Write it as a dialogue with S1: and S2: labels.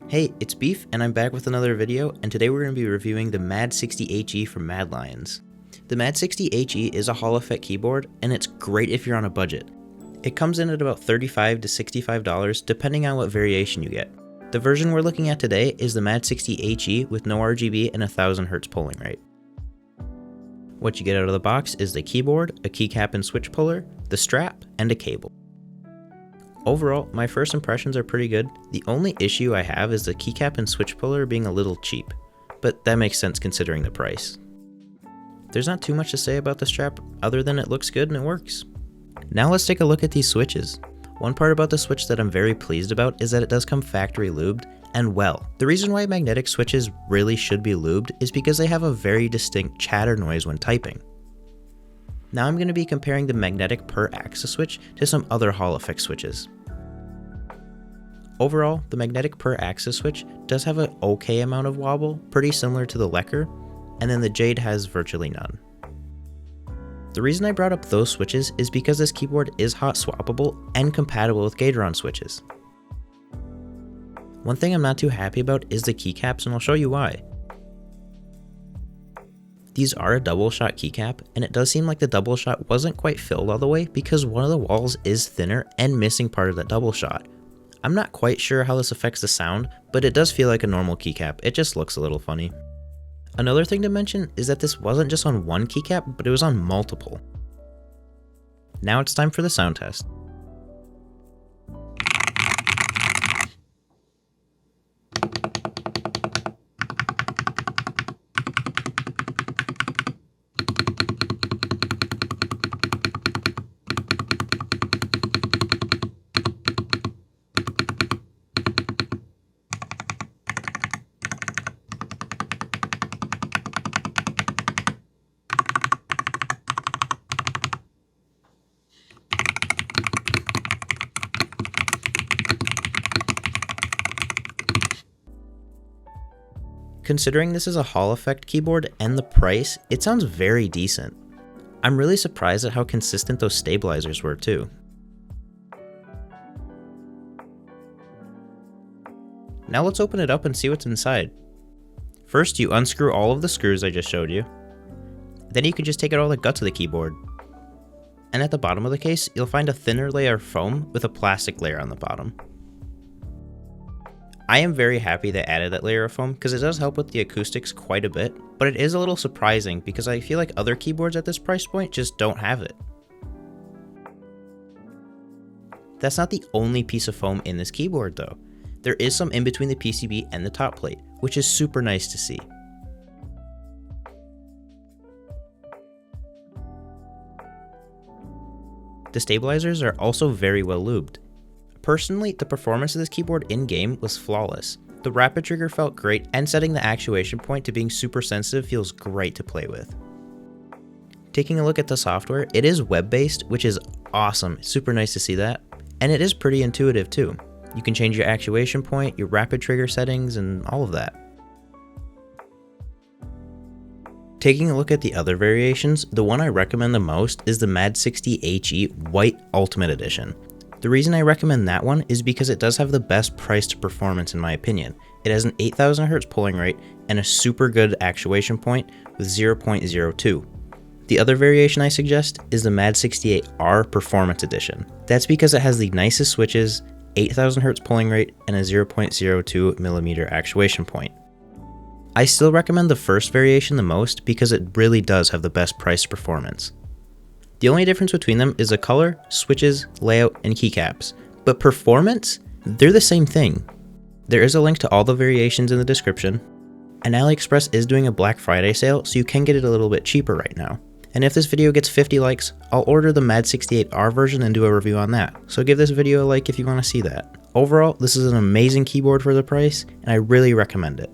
S1: Hey, it's Beef, and I'm back with another video, and today we're going to be reviewing the Mad 60HE from Madlions. The Mad 60HE is a Hall effect keyboard, and it's great if you're on a budget. It comes in at about $35 to $65 depending on what variation you get. The version we're looking at today is the Mad 60HE with no RGB and 1000Hz polling rate. What you get out of the box is the keyboard, a keycap and switch puller, the strap, and a cable. Overall, my first impressions are pretty good. The only issue I have is the keycap and switch puller being a little cheap, but that makes sense considering the price. There's not too much to say about the strap other than it looks good and it works. Now let's take a look at these switches. One part about the switch that I'm very pleased about is that it does come factory lubed, and well. The reason why magnetic switches really should be lubed is because they have a very distinct chatter noise when typing. Now I'm going to be comparing the magnetic per axis switch to some other Hall effect switches. Overall, the magnetic per axis switch does have an okay amount of wobble, pretty similar to the Lecker, and then the Jade has virtually none. The reason I brought up those switches is because this keyboard is hot swappable and compatible with Gateron switches. One thing I'm not too happy about is the keycaps, and I'll show you why. These are a double shot keycap, and it does seem like the double shot wasn't quite filled all the way because one of the walls is thinner and missing part of that double shot. I'm not quite sure how this affects the sound, but it does feel like a normal keycap, it just looks a little funny. Another thing to mention is that this wasn't just on one keycap, but it was on multiple. Now it's time for the sound test. Considering this is a Hall effect keyboard and the price, it sounds very decent. I'm really surprised at how consistent those stabilizers were too. Now let's open it up and see what's inside. First, you unscrew all of the screws I just showed you. Then you can just take out all the guts of the keyboard. And at the bottom of the case, you'll find a thinner layer of foam with a plastic layer on the bottom. I am very happy they added that layer of foam because it does help with the acoustics quite a bit, but it is a little surprising because I feel like other keyboards at this price point just don't have it. That's not the only piece of foam in this keyboard though. There is some in between the PCB and the top plate, which is super nice to see. The stabilizers are also very well lubed. Personally, the performance of this keyboard in-game was flawless. The rapid trigger felt great, and setting the actuation point to being super sensitive feels great to play with. Taking a look at the software, it is web-based, which is awesome, super nice to see that, and it is pretty intuitive too. You can change your actuation point, your rapid trigger settings, and all of that. Taking a look at the other variations, the one I recommend the most is the Mad 60HE White Ultimate Edition. The reason I recommend that one is because it does have the best price to performance in my opinion. It has an 8000Hz polling rate and a super good actuation point with 0.02. The other variation I suggest is the Mad 68R Performance Edition. That's because it has the nicest switches, 8000Hz polling rate, and a 0.02mm actuation point. I still recommend the first variation the most because it really does have the best price to performance. The only difference between them is the color, switches, layout, and keycaps. But performance? They're the same thing. There is a link to all the variations in the description, and AliExpress is doing a Black Friday sale, so you can get it a little bit cheaper right now. And if this video gets 50 likes, I'll order the Mad 68R version and do a review on that. So give this video a like if you want to see that. Overall, this is an amazing keyboard for the price, and I really recommend it.